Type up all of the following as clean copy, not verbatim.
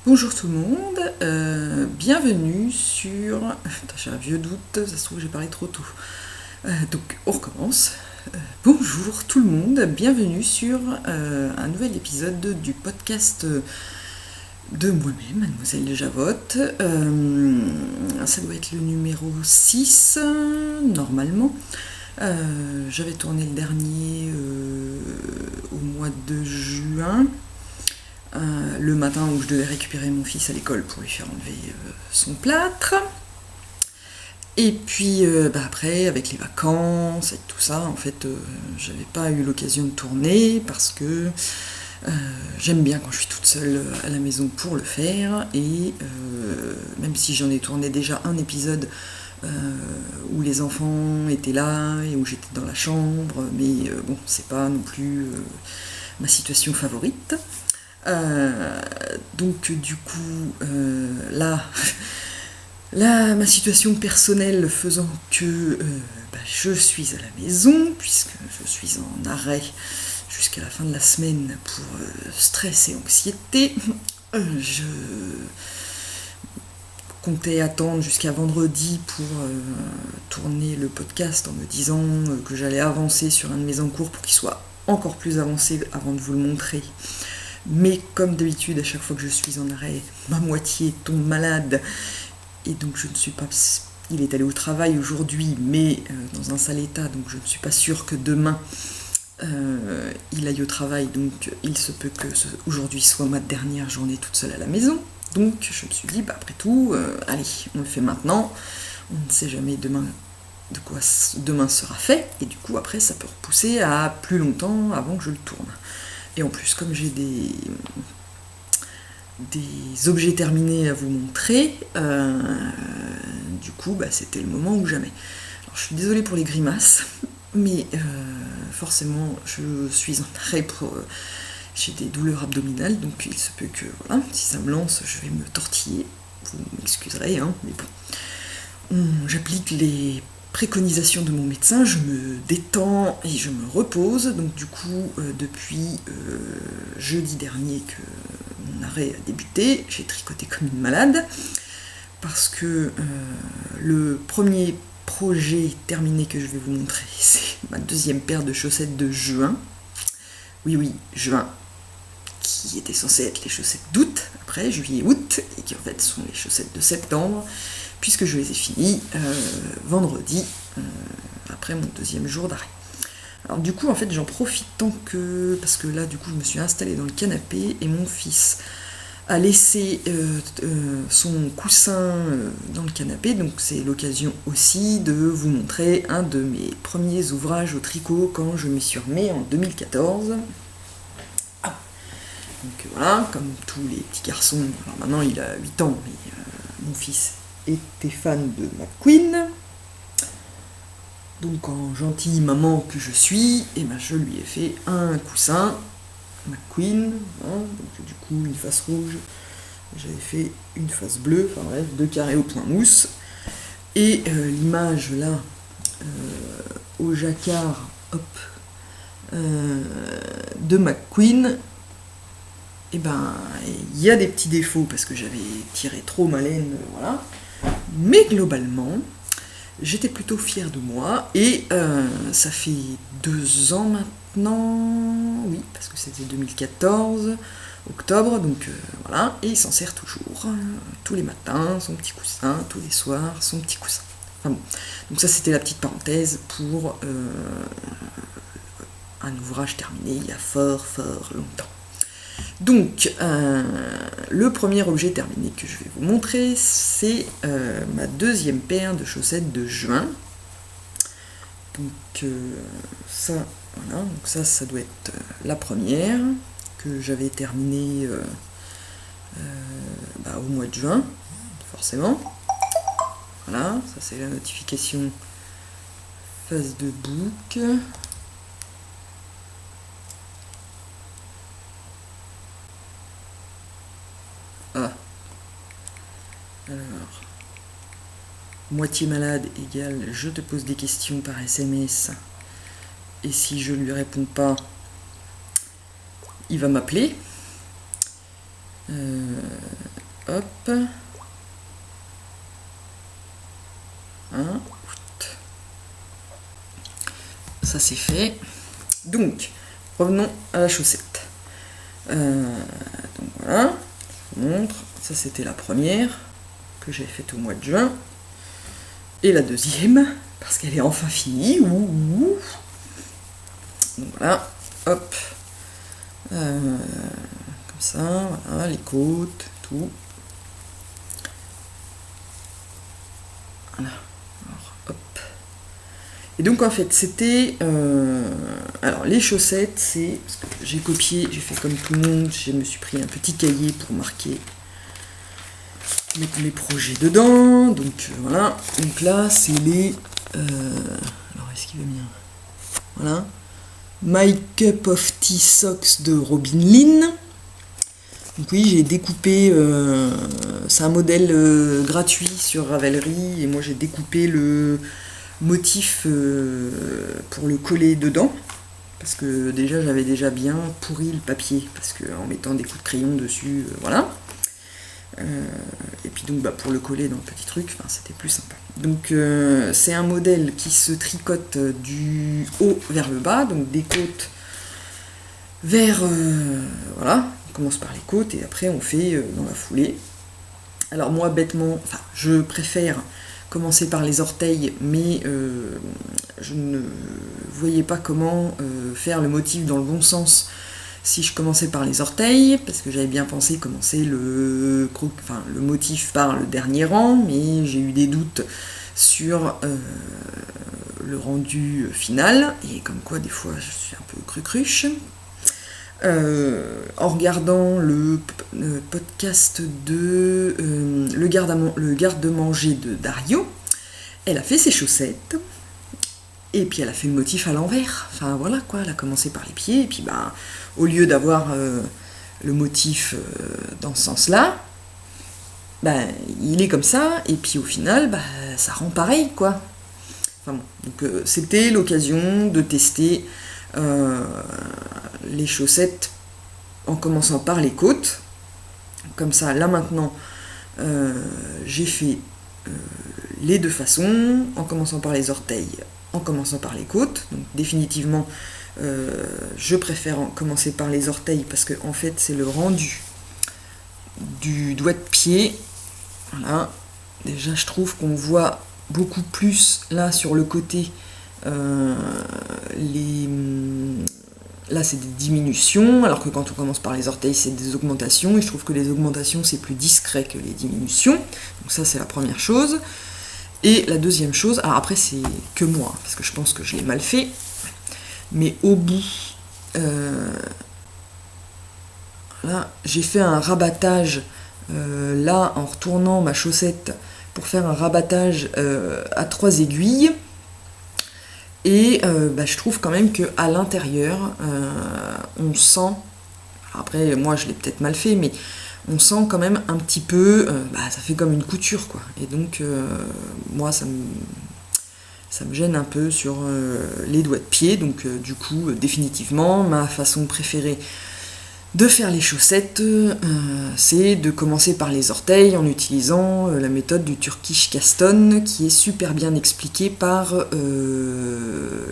Bonjour tout le monde, bienvenue sur... Attends, j'ai un vieux doute, ça se trouve j'ai parlé trop tôt. Donc on recommence. Bonjour tout le monde, bienvenue sur un nouvel épisode du podcast de moi-même, Mademoiselle Javotte. Ça doit être le numéro 6, normalement. J'avais tourné le dernier au mois de juin. Le matin où je devais récupérer mon fils à l'école pour lui faire enlever son plâtre. Et puis après, avec les vacances et tout ça, en fait, j'avais pas eu l'occasion de tourner parce que j'aime bien quand je suis toute seule à la maison pour le faire. Et même si j'en ai tourné déjà un épisode où les enfants étaient là et où j'étais dans la chambre, mais bon, c'est pas non plus ma situation favorite. Donc du coup, là, ma situation personnelle faisant que je suis à la maison, puisque je suis en arrêt jusqu'à la fin de la semaine pour stress et anxiété, je comptais attendre jusqu'à vendredi pour tourner le podcast en me disant que j'allais avancer sur un de mes encours pour qu'il soit encore plus avancé avant de vous le montrer. Mais comme d'habitude, à chaque fois que je suis en arrêt, ma moitié tombe malade. Et donc je ne suis pas... Il est allé au travail aujourd'hui, mais dans un sale état, donc je ne suis pas sûre que demain il aille au travail. Donc il se peut que aujourd'hui soit ma dernière journée toute seule à la maison. Donc je me suis dit, après tout, allez, on le fait maintenant. On ne sait jamais demain de quoi demain sera fait. Et du coup, après, ça peut repousser à plus longtemps avant que je le tourne. Et en plus, comme j'ai des objets terminés à vous montrer, du coup, c'était le moment ou jamais. Alors, je suis désolée pour les grimaces, mais forcément, je suis en arrêt pour... j'ai des douleurs abdominales, donc il se peut que, voilà, si ça me lance, je vais me tortiller. Vous m'excuserez, hein, mais bon. J'applique les préconisation de mon médecin, je me détends et je me repose. Donc du coup, depuis jeudi dernier que mon arrêt a débuté, j'ai tricoté comme une malade parce que le premier projet terminé que je vais vous montrer, c'est ma deuxième paire de chaussettes de juin. Oui, juin, qui étaient censées être les chaussettes d'août, après juillet-août, et qui en fait sont les chaussettes de septembre, puisque je les ai finies vendredi, après mon deuxième jour d'arrêt. Alors du coup, en fait, j'en profite tant que... Parce que là, du coup, je me suis installée dans le canapé, et mon fils a laissé son coussin dans le canapé, donc c'est l'occasion aussi de vous montrer un de mes premiers ouvrages au tricot quand je m'y suis remis en 2014. Donc voilà, comme tous les petits garçons, alors maintenant il a 8 ans, mais mon fils était fan de McQueen. Donc en gentille maman que je suis, je lui ai fait un coussin McQueen, donc du coup une face rouge, j'avais fait une face bleue, enfin bref, 2 carrés au point mousse. Et l'image là, au jacquard, de McQueen, il y a des petits défauts parce que j'avais tiré trop ma laine, voilà. Mais globalement, j'étais plutôt fière de moi et ça fait 2 ans maintenant, oui, parce que c'était 2014, octobre, donc voilà, et il s'en sert toujours, tous les matins, son petit coussin, tous les soirs, son petit coussin. Enfin bon, donc ça c'était la petite parenthèse pour un ouvrage terminé il y a fort longtemps. Donc, le premier objet terminé que je vais vous montrer, c'est ma deuxième paire de chaussettes de juin. Donc, ça doit être la première que j'avais terminée au mois de juin, forcément. Voilà, ça c'est la notification face de book. Alors, moitié malade égale je te pose des questions par SMS et si je lui réponds pas, il va m'appeler. hop. Hein. Ça c'est fait. Donc, revenons à la chaussette. Donc voilà, je vous montre. Ça c'était la première que j'ai faite au mois de juin. Et la deuxième, parce qu'elle est enfin finie. Donc voilà, hop. Comme ça, voilà, les côtes, tout. Voilà. Alors, hop. Et donc en fait c'était... alors les chaussettes, c'est... Parce que j'ai copié, j'ai fait comme tout le monde, je me suis pris un petit cahier pour marquer, mettre mes projets dedans. Donc voilà. Donc là c'est les... alors est-ce qu'il va bien? Voilà. My Cup of Tea Socks de Robin Lynn. Donc oui, j'ai découpé, c'est un modèle gratuit sur Ravelry, et moi j'ai découpé le motif pour le coller dedans, parce que déjà j'avais déjà bien pourri le papier, parce que en mettant des coups de crayon dessus, voilà. Et puis donc pour le coller dans le petit truc, c'était plus sympa. Donc c'est un modèle qui se tricote du haut vers le bas, donc des côtes vers... voilà, on commence par les côtes et après on fait dans la foulée. Alors moi bêtement, je préfère commencer par les orteils, mais je ne voyais pas comment faire le motif dans le bon sens si je commençais par les orteils, parce que j'avais bien pensé commencer le motif par le dernier rang, mais j'ai eu des doutes sur le rendu final, et comme quoi des fois je suis un peu crucruche. En regardant le podcast de le garde-manger de Dario, elle a fait ses chaussettes, et puis elle a fait le motif à l'envers. Enfin voilà quoi, elle a commencé par les pieds, et puis au lieu d'avoir le motif dans ce sens-là, il est comme ça, et puis au final, ça rend pareil quoi. Enfin bon, donc c'était l'occasion de tester les chaussettes en commençant par les côtes. Comme ça, là maintenant, j'ai fait les deux façons, en commençant par les orteils, en commençant par les côtes. Donc définitivement, je préfère commencer par les orteils parce que en fait, c'est le rendu du doigt de pied. Voilà. Déjà, je trouve qu'on voit beaucoup plus là sur le côté là c'est des diminutions, alors que quand on commence par les orteils c'est des augmentations, et je trouve que les augmentations c'est plus discret que les diminutions. Donc ça c'est la première chose. Et la deuxième chose, alors après c'est que moi, parce que je pense que je l'ai mal fait, mais au bout, là j'ai fait un rabattage là en retournant ma chaussette pour faire un rabattage à 3 aiguilles. Et je trouve quand même qu'à l'intérieur, on sent, après moi je l'ai peut-être mal fait, mais on sent quand même un petit peu, ça fait comme une couture quoi. Et donc moi ça me gêne un peu sur les doigts de pied. Donc du coup définitivement ma façon préférée de faire les chaussettes, c'est de commencer par les orteils en utilisant la méthode du Turkish Caston, qui est super bien expliquée par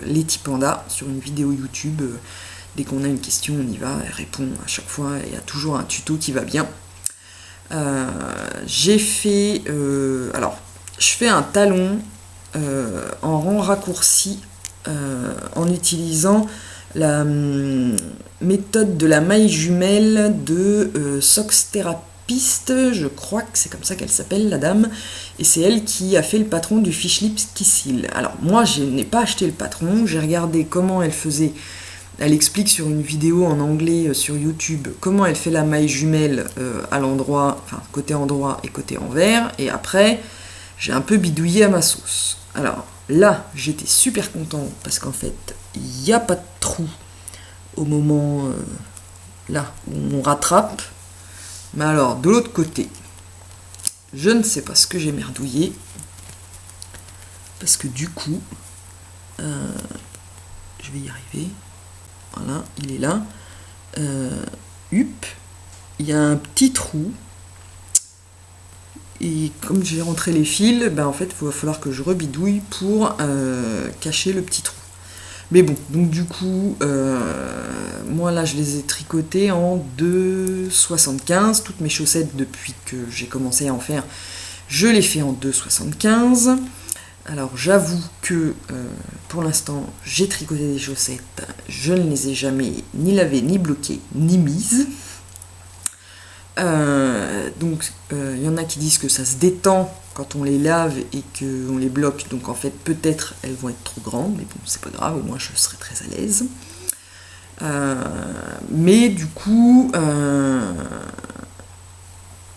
Letty Panda sur une vidéo YouTube. Dès qu'on a une question, on y va, elle répond à chaque fois, et il y a toujours un tuto qui va bien. J'ai fait... alors, je fais un talon en rang raccourci en utilisant la méthode de la maille jumelle de Socks Therapist, je crois que c'est comme ça qu'elle s'appelle la dame, et c'est elle qui a fait le patron du Fish Lips Kissil. Alors moi je n'ai pas acheté le patron, j'ai regardé comment elle faisait, elle explique sur une vidéo en anglais sur YouTube comment elle fait la maille jumelle à l'endroit, enfin côté endroit et côté envers, et après j'ai un peu bidouillé à ma sauce. Alors là j'étais super content parce qu'en fait il n'y a pas de trou au moment là où on rattrape. Mais alors de l'autre côté, je ne sais pas ce que j'ai merdouillé, parce que du coup je vais y arriver. Voilà, il est là. Il y a un petit trou et comme j'ai rentré les fils, ben en fait il va falloir que je rebidouille pour cacher le petit trou. Mais bon, donc du coup, moi là je les ai tricotées en 2,75. Toutes mes chaussettes depuis que j'ai commencé à en faire, je les fais en 2,75. Alors j'avoue que pour l'instant j'ai tricoté des chaussettes, je ne les ai jamais ni lavées, ni bloquées, ni mises. Donc y en a qui disent que ça se détend quand on les lave et qu'on les bloque, donc en fait peut-être elles vont être trop grandes, mais bon c'est pas grave, au moins je serai très à l'aise. Mais du coup,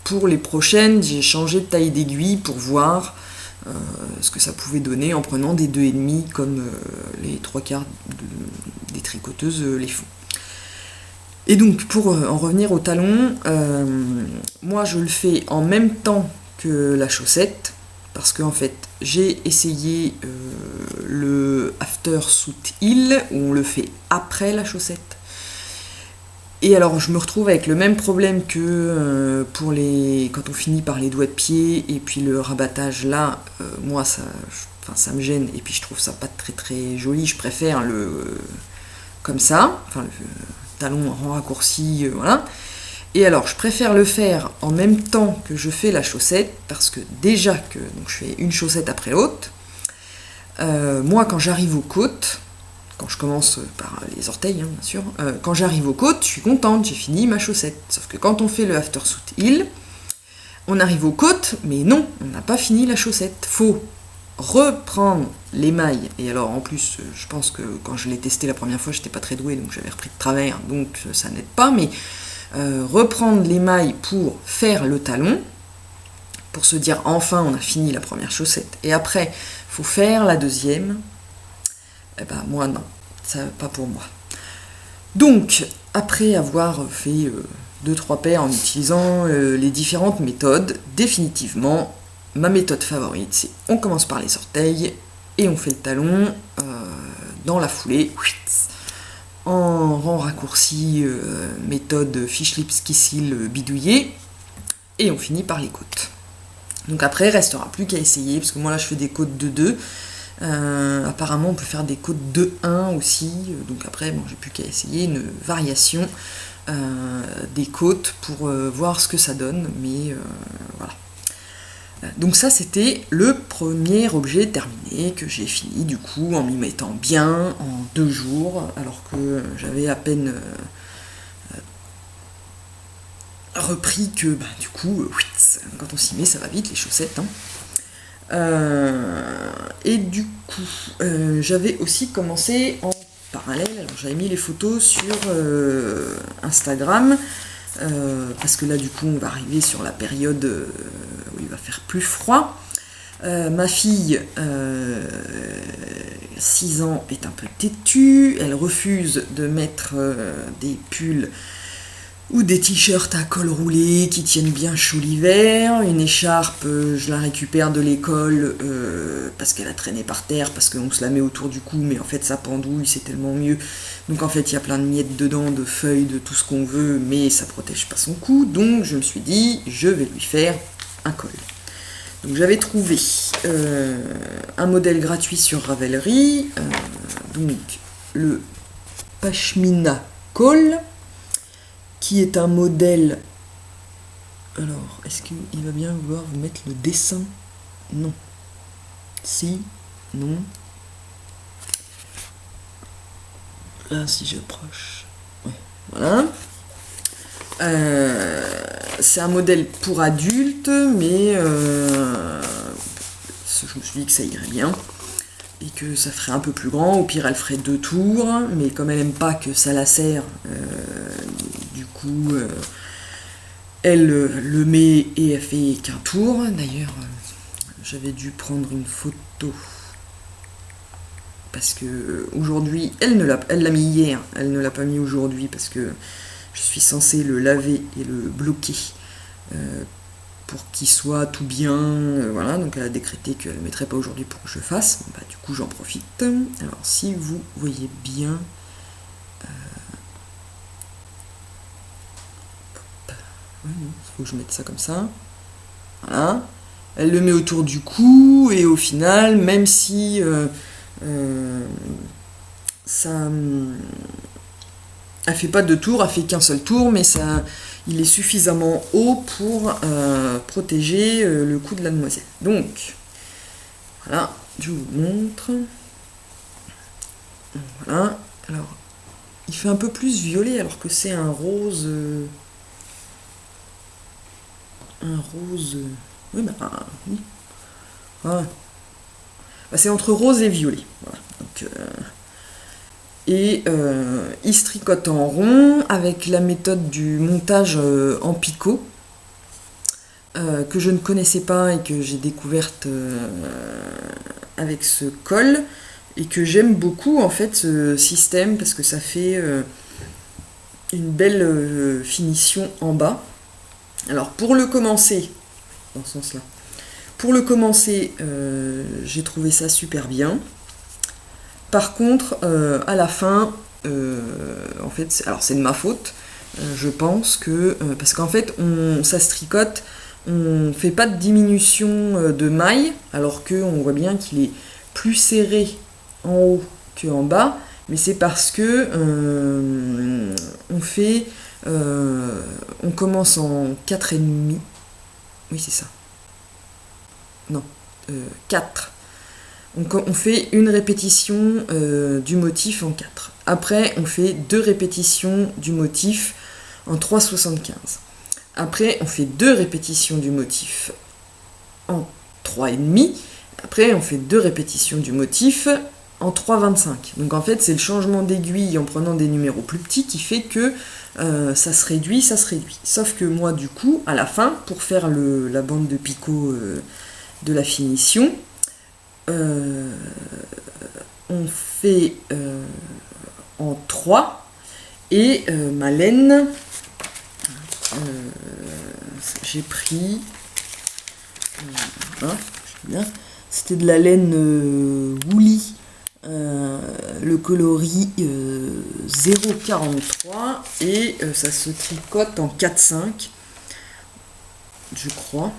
pour les prochaines, j'ai changé de taille d'aiguille pour voir ce que ça pouvait donner en prenant des 2,5 comme les 3/4 des tricoteuses les font. Et donc pour en revenir au talon, moi je le fais en même temps que la chaussette, parce qu'en fait j'ai essayé le after suit heel où on le fait après la chaussette. Et alors je me retrouve avec le même problème que pour quand on finit par les doigts de pied et puis le rabattage là, moi ça me gêne et puis je trouve ça pas très très joli, je préfère le comme ça, enfin le talon en raccourci, voilà. Et alors je préfère le faire en même temps que je fais la chaussette parce que déjà que donc, je fais une chaussette après l'autre, moi quand j'arrive aux côtes, quand je commence par les orteils, hein, bien sûr, quand j'arrive aux côtes, je suis contente, j'ai fini ma chaussette. Sauf que quand on fait le after suit heel, on arrive aux côtes, mais non, on n'a pas fini la chaussette. Faut reprendre les mailles. Et alors en plus, je pense que quand je l'ai testé la première fois, j'étais pas très douée, donc j'avais repris de travers, donc ça n'aide pas, mais reprendre les mailles pour faire le talon, pour se dire enfin on a fini la première chaussette. Et après, faut faire la deuxième. Eh ben moi non, ça pas pour moi. Donc, après avoir fait 2-3 paires en utilisant les différentes méthodes, définitivement, ma méthode favorite, c'est on commence par les orteils et on fait le talon dans la foulée, en rang raccourci, méthode fish lips kissil bidouillé, et on finit par les côtes. Donc après, il ne restera plus qu'à essayer, parce que moi là je fais des côtes de 2. Apparemment on peut faire des côtes 2-1 aussi, donc après bon, j'ai plus qu'à essayer une variation des côtes pour voir ce que ça donne, mais voilà. Donc ça c'était le premier objet terminé que j'ai fini du coup en m'y mettant bien en 2 jours, alors que j'avais à peine repris que bah, du coup quand on s'y met ça va vite les chaussettes, hein. Et du coup, j'avais aussi commencé en parallèle, alors j'avais mis les photos sur Instagram, parce que là du coup on va arriver sur la période où il va faire plus froid. Ma fille, 6 ans, est un peu têtue, elle refuse de mettre des pulls ou des t-shirts à col roulé qui tiennent bien chaud l'hiver, une écharpe, je la récupère de l'école parce qu'elle a traîné par terre, parce qu'on se la met autour du cou, mais en fait ça pendouille, c'est tellement mieux. Donc en fait il y a plein de miettes dedans, de feuilles, de tout ce qu'on veut, mais ça protège pas son cou, donc je me suis dit, je vais lui faire un col. Donc j'avais trouvé un modèle gratuit sur Ravelry, donc le Pashmina Col, qui est un modèle. Alors, est-ce qu'il va bien vouloir vous mettre le dessin? Non. Si, non. Là, si j'approche. Ouais, voilà. C'est un modèle pour adultes, mais je me suis dit que ça irait bien. Et que ça ferait un peu plus grand, au pire elle ferait 2 tours, mais comme elle aime pas que ça la serre, du coup elle le met et elle fait qu'un tour. D'ailleurs j'avais dû prendre une photo parce que aujourd'hui elle l'a mis hier, elle ne l'a pas mis aujourd'hui parce que je suis censée le laver et le bloquer pour qu'il soit tout bien, voilà, donc elle a décrété qu'elle ne le mettrait pas aujourd'hui pour que je fasse, bah, du coup j'en profite. Alors si vous voyez bien, il faut que je mette ça comme ça, voilà, Elle le met autour du cou, et au final, même si ça... Elle fait pas 2 tours, elle fait qu'un seul tour, mais ça, il est suffisamment haut pour protéger le cou de la demoiselle. Donc, voilà, je vous montre. Voilà, alors, il fait un peu plus violet alors que c'est un rose... Oui, oui. Ah. Bah, c'est entre rose et violet. Voilà. Donc, il se tricote en rond avec la méthode du montage en picot, que je ne connaissais pas et que j'ai découverte avec ce col, et que j'aime beaucoup en fait ce système parce que ça fait une belle finition en bas. Alors pour le commencer, dans ce sens-là, pour le commencer, j'ai trouvé ça super bien. Par contre, à la fin, en fait, alors c'est de ma faute, je pense que parce qu'en fait, ça se tricote, on fait pas de diminution de maille, alors qu'on voit bien qu'il est plus serré en haut qu'en bas, mais c'est parce que on commence en 4,5. Oui, c'est ça. Non, 4. On fait une répétition du motif en 4. Après, on fait 2 répétitions du motif en 3,75. Après, on fait 2 répétitions du motif en 3,5. Après, on fait 2 répétitions du motif en 3,25. Donc en fait, c'est le changement d'aiguille en prenant des numéros plus petits qui fait que ça se réduit. Sauf que moi, du coup, à la fin, pour faire la bande de picot de la finition, on fait en 3, et ma laine, j'ai pris, c'était de la laine Woolly, le coloris 0,43, et ça se tricote en 4,5, je crois.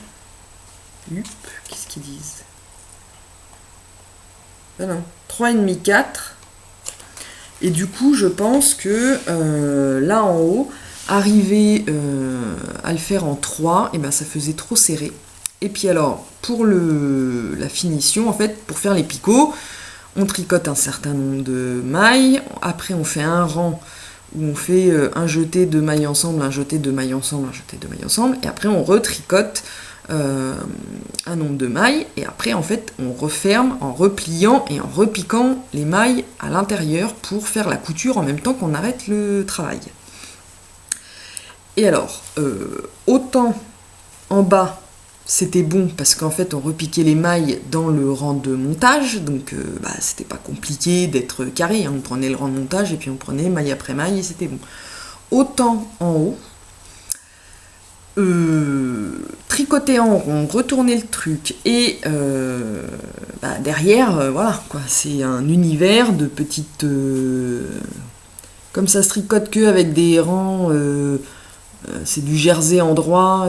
Qu'est-ce qu'ils disent? Ah non, 3,5, 4. Et du coup, je pense que là en haut, arriver à le faire en 3, et ben ça faisait trop serré. Et puis alors, pour la finition, en fait, pour faire les picots, on tricote un certain nombre de mailles. Après, on fait un rang où on fait un jeté de mailles ensemble, un jeté de mailles ensemble, un jeté de mailles ensemble. Et après, on retricote un nombre de mailles, et après en fait on referme en repliant et en repiquant les mailles à l'intérieur pour faire la couture en même temps qu'on arrête le travail. Et alors autant en bas c'était bon parce qu'en fait on repiquait les mailles dans le rang de montage, donc c'était pas compliqué d'être carré, hein. On prenait le rang de montage et puis on prenait maille après maille et c'était bon. Autant en haut, tricoter en rond, retourner le truc, et derrière, voilà, quoi, c'est un univers de petites... comme ça se tricote que avec des rangs, c'est du jersey en droit,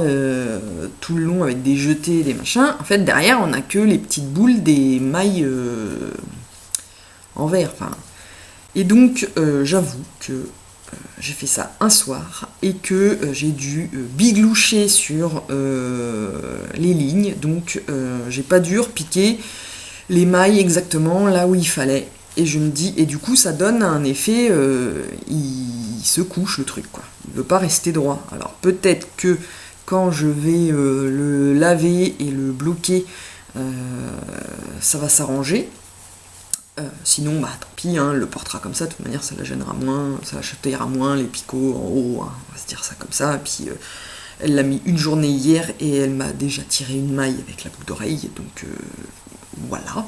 tout le long avec des jetés, des machins. En fait, derrière, on a que les petites boules des mailles en vert. Enfin. Et donc, j'avoue que j'ai fait ça un soir et que j'ai dû bigloucher sur les lignes, donc j'ai pas dû repiquer les mailles exactement là où il fallait, et je me dis, et du coup ça donne un effet, il se couche le truc, quoi, il veut pas rester droit. Alors peut-être que quand je vais le laver et le bloquer, ça va s'arranger. Sinon, tant pis, hein, le portera comme ça, de toute manière ça la gênera moins, ça la châtaiera moins les picots en haut, hein, on va se dire ça comme ça. Et puis elle l'a mis une journée hier et elle m'a déjà tiré une maille avec la boucle d'oreille, donc voilà.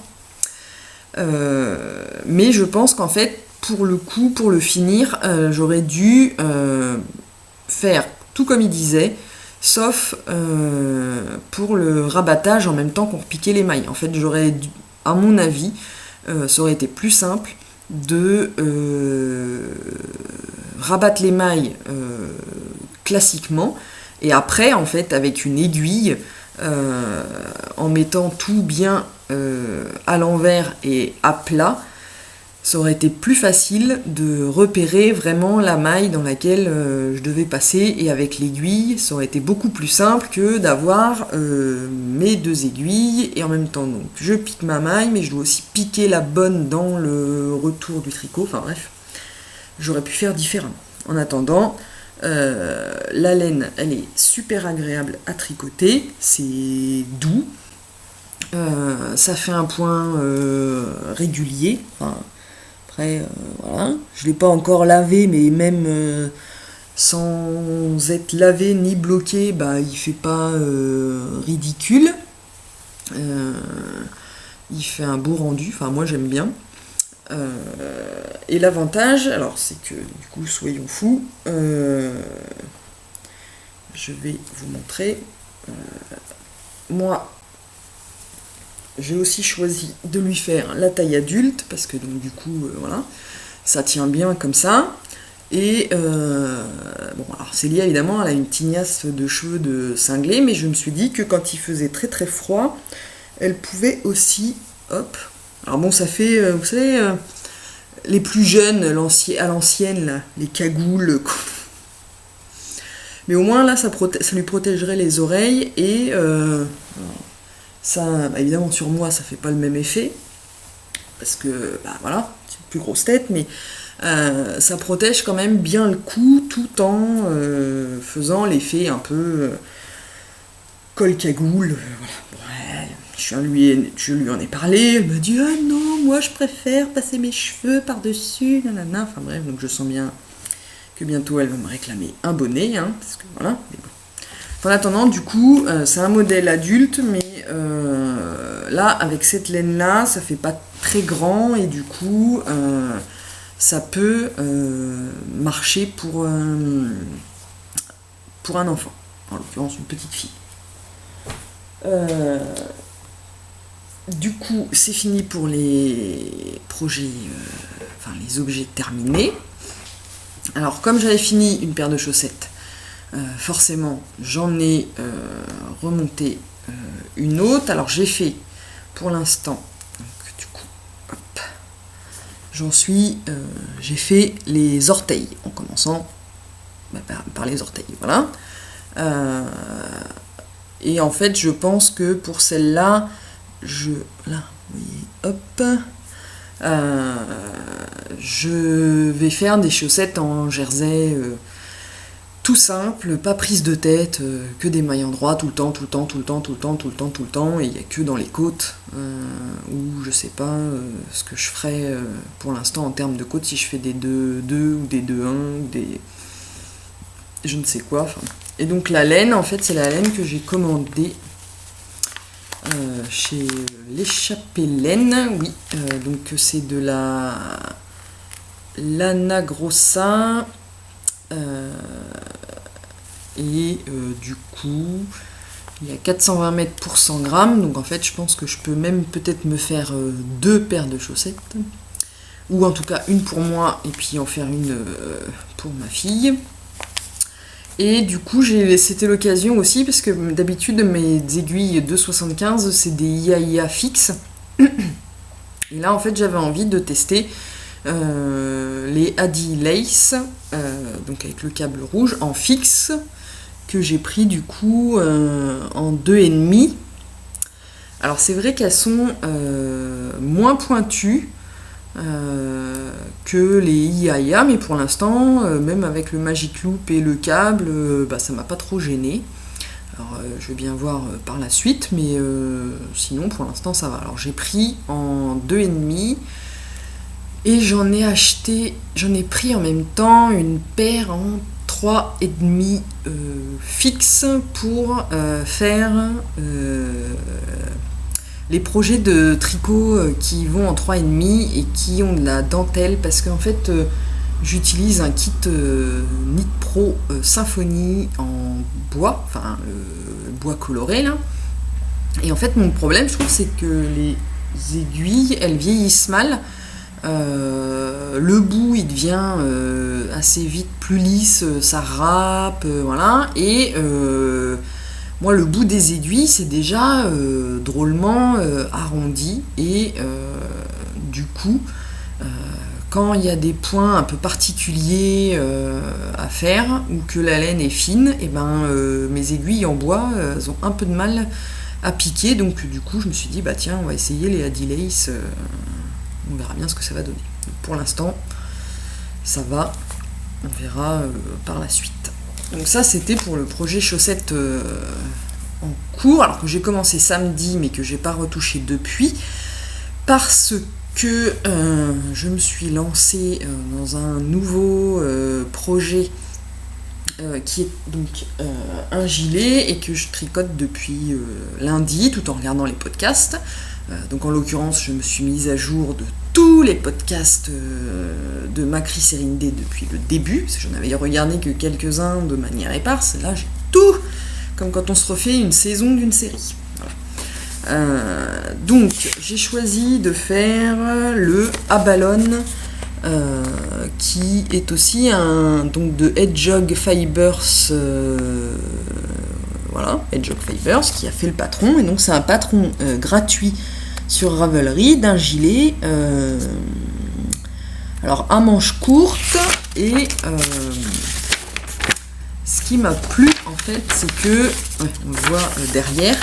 Mais je pense qu'en fait, pour le coup, pour le finir, j'aurais dû faire tout comme il disait, sauf pour le rabattage en même temps qu'on repiquait les mailles. En fait, j'aurais dû, à mon avis, ça aurait été plus simple de rabattre les mailles classiquement Et après, en fait, avec une aiguille, en mettant tout bien à l'envers et à plat, ça aurait été plus facile de repérer vraiment la maille dans laquelle je devais passer, et avec l'aiguille, ça aurait été beaucoup plus simple que d'avoir mes 2 aiguilles, et en même temps, donc, je pique ma maille, mais je dois aussi piquer la bonne dans le retour du tricot, enfin bref, j'aurais pu faire différemment. En attendant, la laine, elle est super agréable à tricoter, c'est doux, ça fait un point régulier, enfin, après, voilà. Je ne l'ai pas encore lavé, mais même sans être lavé ni bloqué, bah, il fait pas ridicule. Il fait un beau rendu, enfin moi j'aime bien. Et l'avantage, alors c'est que du coup, soyons fous, je vais vous montrer. Moi, j'ai aussi choisi de lui faire la taille adulte, parce que donc du coup, voilà, ça tient bien comme ça. Et bon, alors c'est lié évidemment, elle a une tignasse de cheveux de cinglé, mais je me suis dit que quand il faisait très très froid, elle pouvait aussi, hop. Alors bon, ça fait, vous savez, les plus jeunes, à l'ancienne, là, les cagoules. Mais au moins là, ça lui protégerait les oreilles, et ça, bah, évidemment sur moi, ça fait pas le même effet, parce que, bah voilà, c'est une plus grosse tête, mais ça protège quand même bien le cou, tout en faisant l'effet un peu col cagoule. Voilà. Ouais, je lui en ai parlé, elle m'a dit « Ah non, moi je préfère passer mes cheveux par-dessus, nanana ». Enfin bref, donc je sens bien que bientôt elle va me réclamer un bonnet, hein, parce que voilà. Mais bon. En attendant, du coup, c'est un modèle adulte, mais là, avec cette laine-là, ça fait pas très grand, et du coup, ça peut marcher pour un enfant, en l'occurrence une petite fille. Du coup, c'est fini pour les projets, enfin les objets terminés. Alors, comme j'avais fini une paire de chaussettes, forcément, j'en ai remonté une autre. Alors, j'ai fait, pour l'instant, du coup, hop, j'ai fait les orteils, en commençant par les orteils, voilà. Et en fait, je pense que pour celle-là, là, vous voyez, hop, je vais faire des chaussettes en jersey tout simple, pas prise de tête, que des mailles endroits tout le temps, et il n'y a que dans les côtes où je sais pas ce que je ferai pour l'instant en termes de côtes, si je fais des 2-2 ou des 2-1 ou des je ne sais quoi. Enfin. Et donc la laine, en fait, c'est la laine que j'ai commandée chez l'échappée laine, oui, donc c'est de la Lana Grossa, et du coup il y a 420 mètres pour 100 grammes, donc en fait je pense que je peux même peut-être me faire 2 paires de chaussettes, ou en tout cas une pour moi et puis en faire une pour ma fille. Et du coup, c'était l'occasion aussi, parce que d'habitude, mes aiguilles 2,75, c'est des IAIA fixes. Et là, en fait, j'avais envie de tester les Adi Lace, donc avec le câble rouge, en fixe, que j'ai pris du coup en 2,5. Alors, c'est vrai qu'elles sont moins pointues que les IAIA, mais pour l'instant, même avec le Magic Loop et le câble, ça m'a pas trop gêné. Alors je vais bien voir par la suite, mais sinon pour l'instant ça va. Alors j'ai pris en 2,5 et j'en ai pris en même temps une paire en 3,5 fixe pour faire les projets de tricot qui vont en 3,5 et qui ont de la dentelle, parce qu'en fait j'utilise un kit Knit Pro Symphony en bois, enfin bois coloré là, et en fait mon problème je trouve c'est que les aiguilles elles vieillissent mal Le bout il devient assez vite plus lisse, ça râpe, voilà. Et moi le bout des aiguilles c'est déjà drôlement arrondi et du coup quand il y a des points un peu particuliers à faire ou que la laine est fine, et ben mes aiguilles en bois elles ont un peu de mal à piquer, donc du coup je me suis dit bah tiens on va essayer les Hadi Lace, on verra bien ce que ça va donner. Donc, pour l'instant ça va, on verra par la suite. Donc ça c'était pour le projet chaussettes en cours, alors que j'ai commencé samedi mais que j'ai pas retouché depuis parce que je me suis lancée dans un nouveau projet qui est donc un gilet et que je tricote depuis lundi tout en regardant les podcasts. Donc en l'occurrence je me suis mise à jour de tous les podcasts de Macri Sérindé depuis le début, parce que j'en avais regardé que quelques-uns de manière éparse. Là j'ai tout, comme quand on se refait une saison d'une série. Donc j'ai choisi de faire le Abalone qui est aussi un donc de Hedgehog Fibers, voilà, Hedgehog Fibers qui a fait le patron, et donc c'est un patron gratuit sur Ravelry d'un gilet alors à manches courtes, et ce qui m'a plu en fait c'est que on le voit derrière,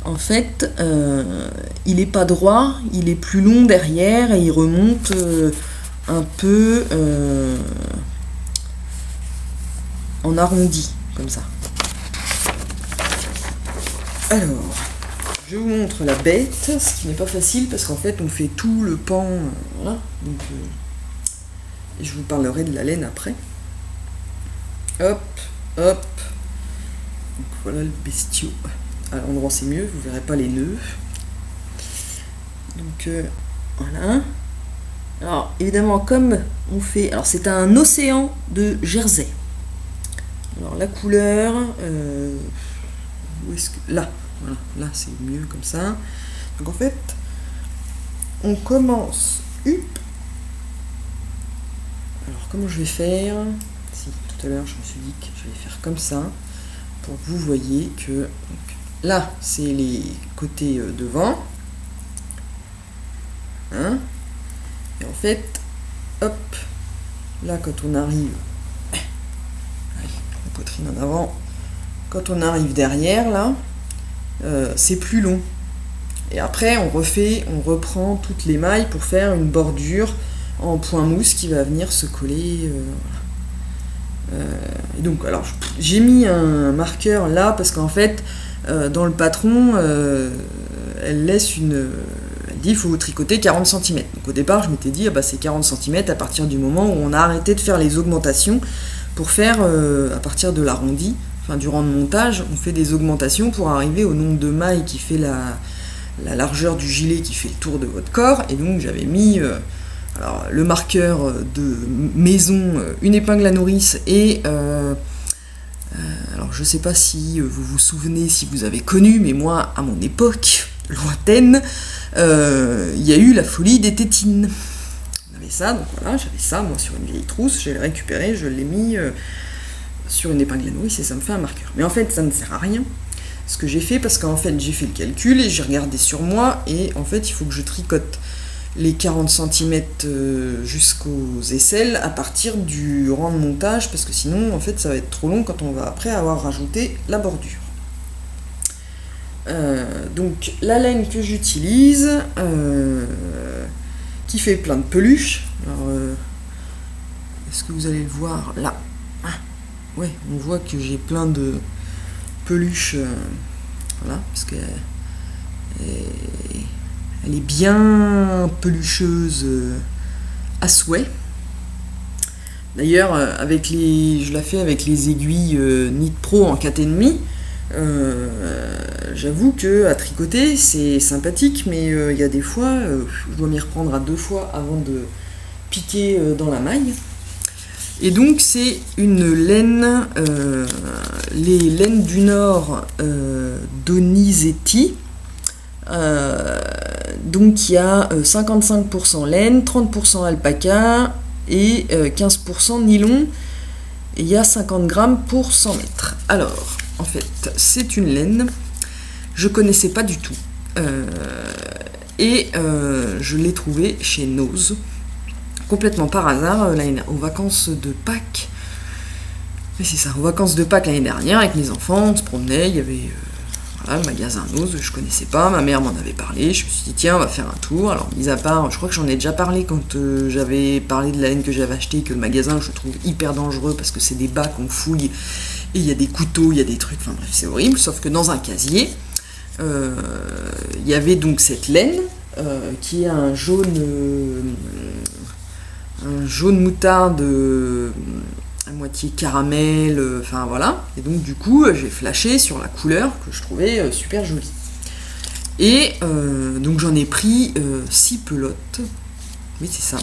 en fait il est pas droit, il est plus long derrière et il remonte un peu en arrondi comme ça. Alors je vous montre la bête, ce qui n'est pas facile parce qu'en fait on fait tout le pan, voilà, donc et je vous parlerai de la laine après. Hop, hop, donc voilà le bestiau. À l'endroit c'est mieux, vous verrez pas les nœuds. Donc voilà. Alors évidemment comme on fait, alors c'est un océan de jersey. Alors la couleur, où est-ce que là, voilà, là c'est mieux comme ça. Donc en fait, on commence. Alors comment je vais faire? Si tout à l'heure je me suis dit que je vais faire comme ça pour que vous voyez que donc, là c'est les côtés devant, hein. Et en fait, hop, là quand on arrive, la poitrine en avant, quand on arrive derrière là, c'est plus long. Et après on reprend toutes les mailles pour faire une bordure en point mousse qui va venir se coller. Et donc alors j'ai mis un marqueur là parce qu'en fait dans le patron elle laisse elle dit il faut tricoter 40 cm. Donc au départ je m'étais dit ah bah c'est 40 cm à partir du moment où on a arrêté de faire les augmentations pour faire à partir de l'arrondi, enfin du rang de montage, on fait des augmentations pour arriver au nombre de mailles qui fait la largeur du gilet qui fait le tour de votre corps. Et donc j'avais mis alors, le marqueur de maison, une épingle à nourrice et alors je sais pas si vous vous souvenez, si vous avez connu, mais moi à mon époque lointaine il y a eu la folie des tétines. On avait ça, donc voilà, j'avais ça moi sur une vieille trousse, je l'ai récupéré, je l'ai mis sur une épingle à nourrice et ça me fait un marqueur. Mais en fait ça ne sert à rien ce que j'ai fait, parce qu'en fait j'ai fait le calcul et j'ai regardé sur moi, et en fait il faut que je tricote les 40 cm jusqu'aux aisselles à partir du rang de montage, parce que sinon en fait ça va être trop long quand on va après avoir rajouté la bordure. Donc la laine que j'utilise qui fait plein de peluches. Alors est-ce que vous allez le voir là? Ouais, on voit que j'ai plein de peluches, voilà, parce que elle est bien pelucheuse à souhait. D'ailleurs, je la fais avec les aiguilles Knit Pro en 4,5. J'avoue que à tricoter c'est sympathique, mais il y a des fois je dois m'y reprendre à 2 fois avant de piquer dans la maille. Et donc c'est une laine, les laines du Nord Donizetti, Donc il y a 55% laine, 30% alpaca et 15% nylon. Et il y a 50 grammes pour 100 mètres. Alors, en fait, c'est une laine. Je connaissais pas du tout. Je l'ai trouvée chez Nose. Complètement par hasard, aux vacances de Pâques. Mais c'est ça, aux vacances de Pâques l'année dernière, avec mes enfants, on se promenait, il y avait le magasin Nose, je connaissais pas, ma mère m'en avait parlé, je me suis dit tiens, on va faire un tour. Alors, mis à part, je crois que j'en ai déjà parlé quand j'avais parlé de la laine que j'avais achetée, que le magasin, je le trouve hyper dangereux parce que c'est des bacs, on fouille, et il y a des couteaux, il y a des trucs, enfin bref, c'est horrible, sauf que dans un casier, il y avait donc cette laine, qui est un jaune moutarde à moitié caramel, enfin voilà. Et donc du coup, j'ai flashé sur la couleur que je trouvais super jolie. Et donc j'en ai pris 6 pelotes. Oui, c'est ça.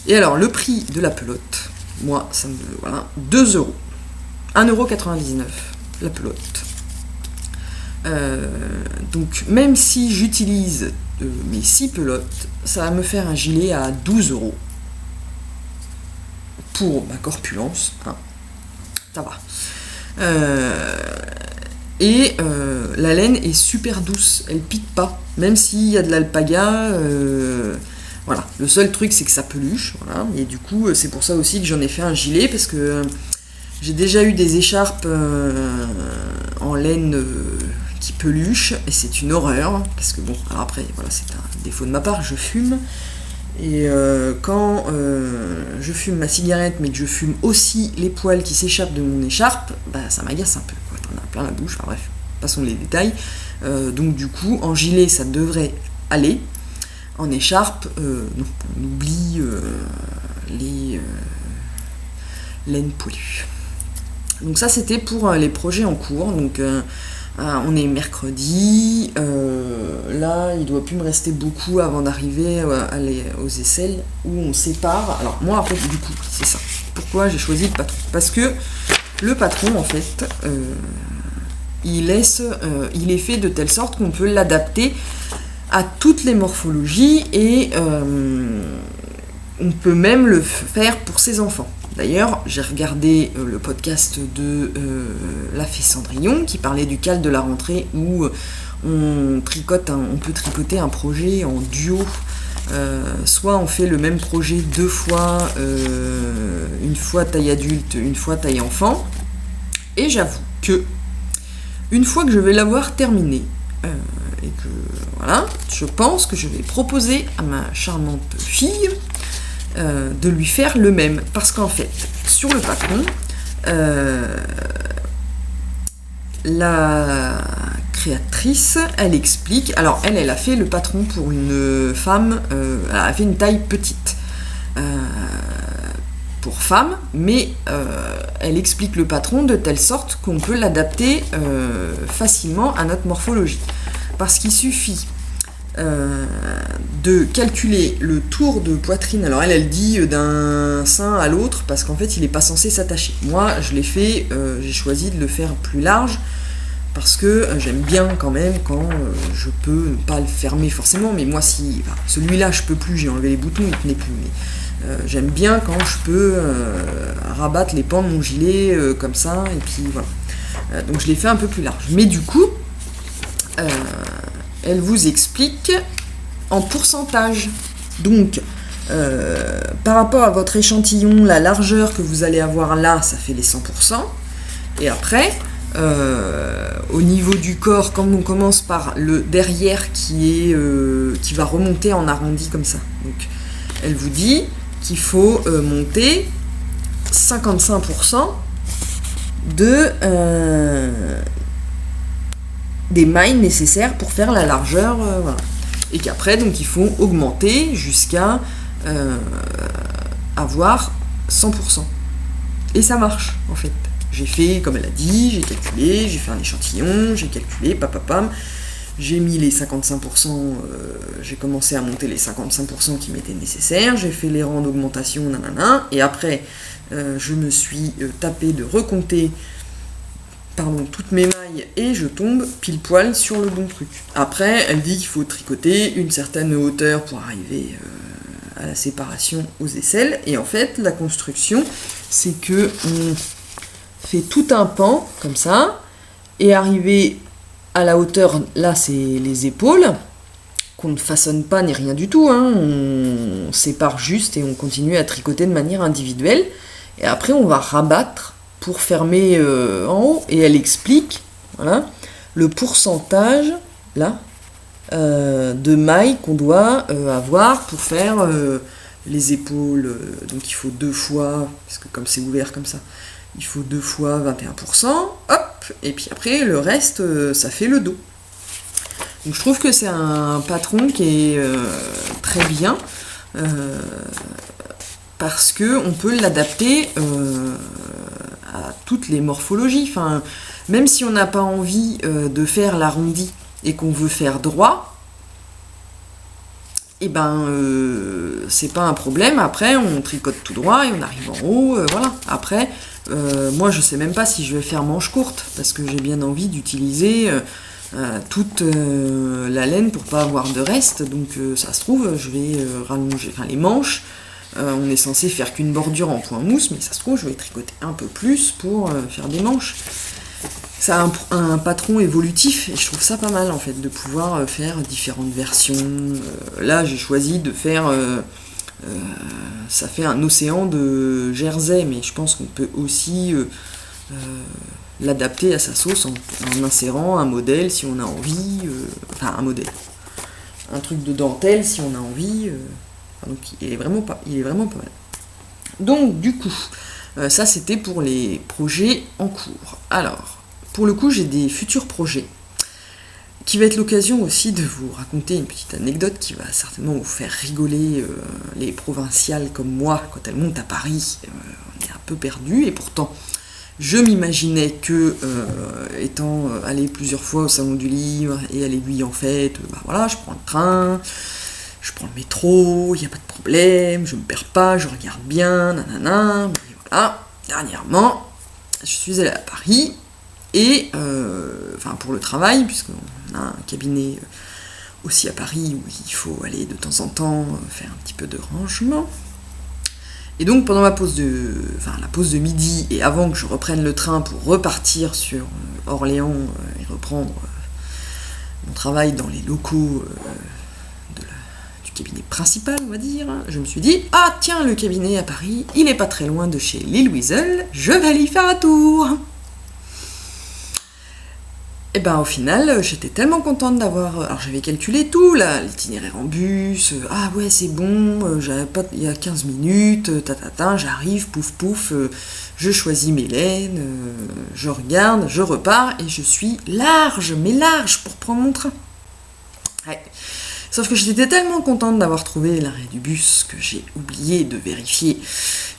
Et alors, le prix de la pelote, moi, ça me... Voilà, 2 euros. 1,99 € la pelote. Donc même si j'utilise mes 6 pelotes, ça va me faire un gilet à 12 euros. Pour ma corpulence, hein. Ça va. La laine est super douce, elle pique pas, même s'il y a de l'alpaga. Voilà. Le seul truc, c'est que ça peluche, voilà. Et du coup, c'est pour ça aussi que j'en ai fait un gilet, parce que j'ai déjà eu des écharpes en laine qui peluchent, et c'est une horreur, parce que bon, alors après, voilà, c'est un défaut de ma part, je fume. Et quand je fume ma cigarette, mais que je fume aussi les poils qui s'échappent de mon écharpe, bah, ça m'agace un peu, quoi. T'en as plein la bouche, enfin bref, passons les détails. Donc du coup, en gilet, ça devrait aller. En écharpe, non, on oublie les laines poilues. Donc ça, c'était pour les projets en cours. Donc on est mercredi, là il doit plus me rester beaucoup avant d'arriver aux aisselles où on sépare. Alors moi en fait du coup c'est ça. Pourquoi j'ai choisi le patron? Parce que le patron en fait il est fait de telle sorte qu'on peut l'adapter à toutes les morphologies et on peut même le faire pour ses enfants. D'ailleurs, j'ai regardé le podcast de La Fée Cendrillon qui parlait du cal de la rentrée où on peut tricoter un projet en duo. Soit on fait le même projet 2 fois, une fois taille adulte, une fois taille enfant. Et j'avoue que une fois que je vais l'avoir terminé, et que voilà, je pense que je vais proposer à ma charmante fille de lui faire le même, parce qu'en fait sur le patron la créatrice elle explique, alors elle a fait le patron pour une femme, elle a fait une taille petite pour femme, mais elle explique le patron de telle sorte qu'on peut l'adapter facilement à notre morphologie, parce qu'il suffit de calculer le tour de poitrine. Alors elle dit d'un sein à l'autre parce qu'en fait il n'est pas censé s'attacher. Moi je l'ai fait, j'ai choisi de le faire plus large parce que j'aime bien quand même quand je peux pas le fermer forcément, mais moi si celui-là je peux plus, j'ai enlevé les boutons, il tenait plus, mais j'aime bien quand je peux rabattre les pans de mon gilet comme ça, et puis voilà. Donc je l'ai fait un peu plus large, mais du coup elle vous explique en pourcentage. Donc, par rapport à votre échantillon, la largeur que vous allez avoir là, ça fait les 100%. Et après, au niveau du corps, comme on commence par le derrière qui va remonter en arrondi comme ça. Donc, elle vous dit qu'il faut monter 55% des mailles nécessaires pour faire la largeur, voilà. Et qu'après donc il faut augmenter jusqu'à avoir 100%. Et ça marche en fait. J'ai fait comme elle a dit, j'ai calculé, j'ai fait un échantillon, j'ai calculé, papapam, j'ai mis les 55%, j'ai commencé à monter les 55% qui m'étaient nécessaires, j'ai fait les rangs d'augmentation, nanana, et après je me suis tapé de recompter toutes mes mailles et je tombe pile poil sur le bon truc. Après, elle dit qu'il faut tricoter une certaine hauteur pour arriver à la séparation aux aisselles. Et en fait, la construction, c'est que on fait tout un pan comme ça, et arriver à la hauteur, là c'est les épaules, qu'on ne façonne pas ni rien du tout, hein. On sépare juste et on continue à tricoter de manière individuelle. Et après, on va rabattre pour fermer en haut, et elle explique, voilà, le pourcentage là de mailles qu'on doit avoir pour faire les épaules. Donc il faut 2 fois, parce que comme c'est ouvert comme ça, il faut 2 fois 21%, hop, et puis après le reste ça fait le dos. Donc je trouve que c'est un patron qui est très bien, parce que on peut l'adapter à toutes les morphologies. Enfin, même si on n'a pas envie de faire l'arrondi et qu'on veut faire droit, et ben c'est pas un problème. Après, on tricote tout droit et on arrive en haut, voilà. Après, moi je sais même pas si je vais faire manche courte, parce que j'ai bien envie d'utiliser toute la laine pour pas avoir de reste. Donc ça se trouve, je vais rallonger, enfin les manches. On est censé faire qu'une bordure en point mousse, mais ça se trouve, je vais tricoter un peu plus pour faire des manches. Ça a un patron évolutif, et je trouve ça pas mal, en fait, de pouvoir faire différentes versions. Là, j'ai choisi de faire... ça fait un océan de jersey, mais je pense qu'on peut aussi l'adapter à sa sauce en insérant un modèle, si on a envie. Enfin, un modèle. Un truc de dentelle, si on a envie... Donc il est vraiment pas mal. Donc du coup, ça c'était pour les projets en cours. Alors, pour le coup, j'ai des futurs projets qui va être l'occasion aussi de vous raconter une petite anecdote qui va certainement vous faire rigoler les provinciales comme moi. Quand elles montent à Paris, on est un peu perdu, et pourtant je m'imaginais que, étant allé plusieurs fois au Salon du Livre et à l'Aiguille en Fête, voilà, je prends le train, je prends le métro, il n'y a pas de problème, je me perds pas, je regarde bien, nanana, et voilà. Dernièrement, je suis allée à Paris, et, enfin pour le travail, puisqu'on a un cabinet aussi à Paris où il faut aller de temps en temps faire un petit peu de rangement. Et donc pendant la pause de midi, et avant que je reprenne le train pour repartir sur Orléans et reprendre mon travail dans les locaux cabinet principal, on va dire, je me suis dit, ah tiens, le cabinet à Paris, il est pas très loin de chez Lille Wiesel, je vais aller y faire un tour. Et ben au final, j'étais tellement contente d'avoir... Alors j'avais calculé tout, là, l'itinéraire en bus, ah ouais c'est bon, j'avais pas... il y a 15 minutes, j'arrive, pouf pouf, je choisis mes laines, je regarde, je repars, et je suis large, mais large, pour prendre mon train. Ouais. Sauf que j'étais tellement contente d'avoir trouvé l'arrêt du bus que j'ai oublié de vérifier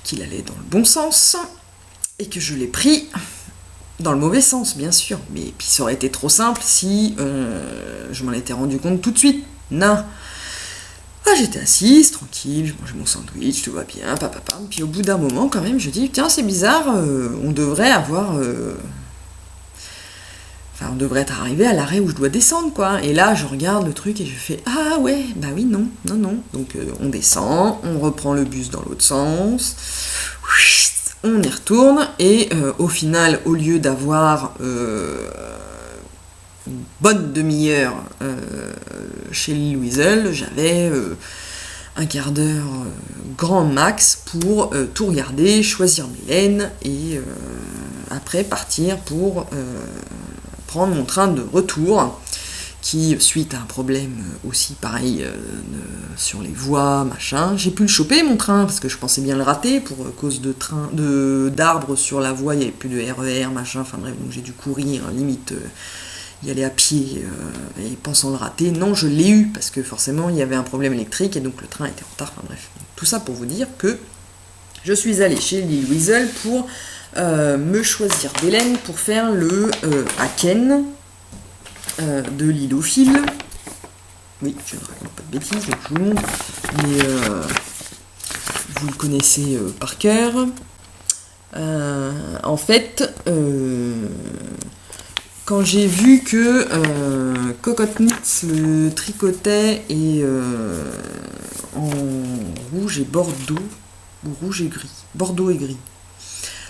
qu'il allait dans le bon sens, et que je l'ai pris dans le mauvais sens, bien sûr. Mais puis ça aurait été trop simple si je m'en étais rendu compte tout de suite. Non. Ah, j'étais assise, tranquille, je mangeais mon sandwich, tout va bien, papapam. Puis au bout d'un moment, quand même, je dis, tiens, c'est bizarre, on devrait avoir... on devrait être arrivé à l'arrêt où je dois descendre, quoi. Et là, je regarde le truc et je fais, ah ouais, bah oui, non. Donc on descend, on reprend le bus dans l'autre sens, on y retourne, et au final, au lieu d'avoir une bonne demi-heure chez Lille Wiesel, j'avais un quart d'heure grand max pour tout regarder, choisir mes laines, et après partir pour... prendre mon train de retour, qui, suite à un problème aussi pareil sur les voies, machin, j'ai pu le choper mon train, parce que je pensais bien le rater, pour cause d'arbres sur la voie, il n'y avait plus de RER, machin, enfin bref, donc j'ai dû courir, limite y aller à pied, et pensant le rater. Non, je l'ai eu, parce que forcément il y avait un problème électrique, et donc le train était en retard, enfin bref. Donc, tout ça pour vous dire que je suis allée chez Lille Wiesel pour me choisir des laines pour faire le Haken de Lilophile. Oui, je ne raconte pas de bêtises, donc je vous montre, mais vous le connaissez par cœur. En fait, quand j'ai vu que Cocotte Knits le tricotait et en rouge et bordeaux, ou rouge et gris, bordeaux et gris.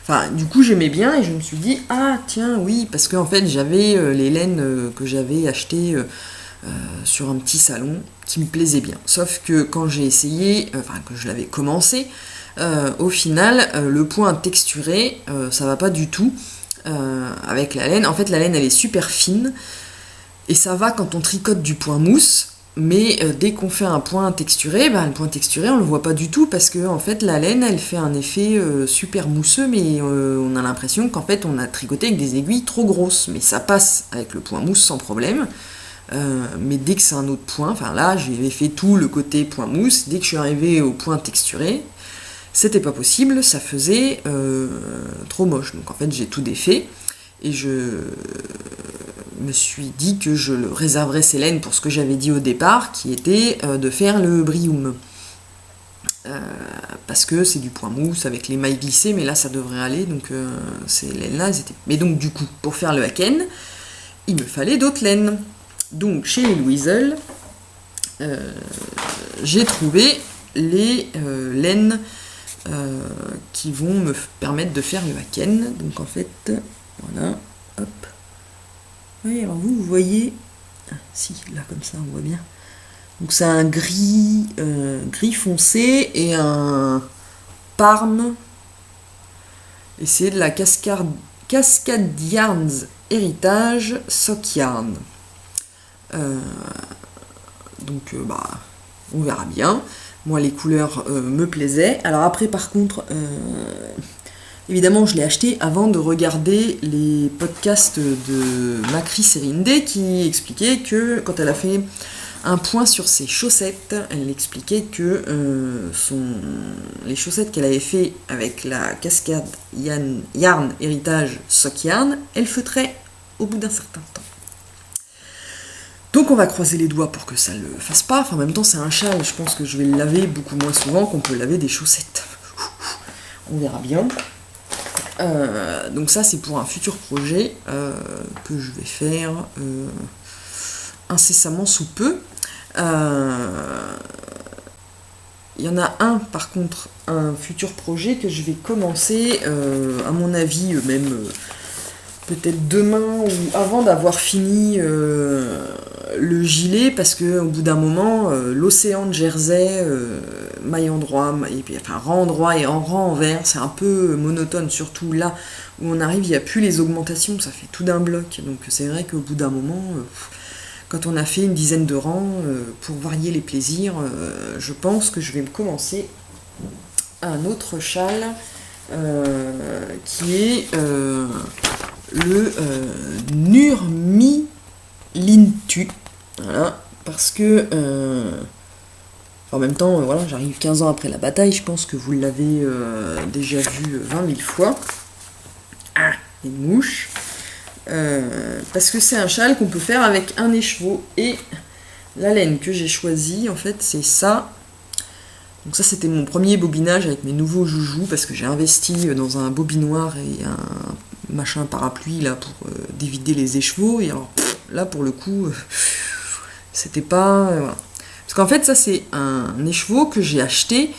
Enfin, du coup, j'aimais bien et je me suis dit, ah tiens, oui, parce qu'en fait, j'avais les laines que j'avais achetées sur un petit salon qui me plaisaient bien. Sauf que quand j'ai essayé, que je l'avais commencé, au final, le point texturé, ça va pas du tout avec la laine. En fait, la laine, elle est super fine et ça va quand on tricote du point mousse. Mais dès qu'on fait un point texturé, le point texturé on le voit pas du tout parce que en fait la laine elle fait un effet super mousseux, mais on a l'impression qu'en fait on a tricoté avec des aiguilles trop grosses. Mais ça passe avec le point mousse sans problème. Mais dès que c'est un autre point, enfin là j'avais fait tout le côté point mousse, dès que je suis arrivée au point texturé, c'était pas possible, ça faisait trop moche. Donc en fait j'ai tout défait et je me suis dit que je le réserverais ces laines pour ce que j'avais dit au départ, qui était de faire le brium. Parce que c'est du point mousse avec les mailles glissées, mais là ça devrait aller, donc ces laines-là, elles étaient... Mais donc du coup, pour faire le haken, il me fallait d'autres laines. Donc chez Weasel, j'ai trouvé les laines qui vont me permettre de faire le haken. Donc en fait, voilà, hop. Oui, alors vous voyez, ah, si, là comme ça on voit bien. Donc c'est un gris, gris foncé et un parme. Et c'est de la Cascade Yarns Héritage Sock Yarn. Donc on verra bien. Moi les couleurs me plaisaient. Alors après par contre, évidemment je l'ai acheté avant de regarder les podcasts de Macri Serinde qui expliquait que quand elle a fait un point sur ses chaussettes, elle expliquait que les chaussettes qu'elle avait fait avec la Cascade Yarn Héritage Sock Yarn, elles feutraient au bout d'un certain temps. Donc on va croiser les doigts pour que ça ne le fasse pas. Enfin, en même temps, c'est un châle, je pense que je vais le laver beaucoup moins souvent qu'on peut laver des chaussettes. On verra bien. Donc ça, c'est pour un futur projet que je vais faire incessamment sous peu. Il y en a un, par contre, un futur projet que je vais commencer, à mon avis, même... peut-être demain ou avant d'avoir fini le gilet, parce que au bout d'un moment, l'océan de Jersey, maille endroit, rang endroit et en rang envers, c'est un peu monotone, surtout là où on arrive, il n'y a plus les augmentations, ça fait tout d'un bloc. Donc c'est vrai qu'au bout d'un moment, quand on a fait une dizaine de rangs, pour varier les plaisirs, je pense que je vais me commencer un autre châle qui est le Nurmilintu. Voilà, parce que en même temps, voilà, j'arrive 15 ans après la bataille, je pense que vous l'avez déjà vu 20 000 fois. Ah, une mouche. Parce que c'est un châle qu'on peut faire avec un écheveau. Et la laine que j'ai choisie, en fait, c'est ça. Donc ça, c'était mon premier bobinage avec mes nouveaux joujoux, parce que j'ai investi dans un bobinoir et un machin parapluie là pour dévider les écheveaux. Et alors là, pour le coup, c'était pas... voilà. Parce qu'en fait, ça, c'est un écheveau que j'ai acheté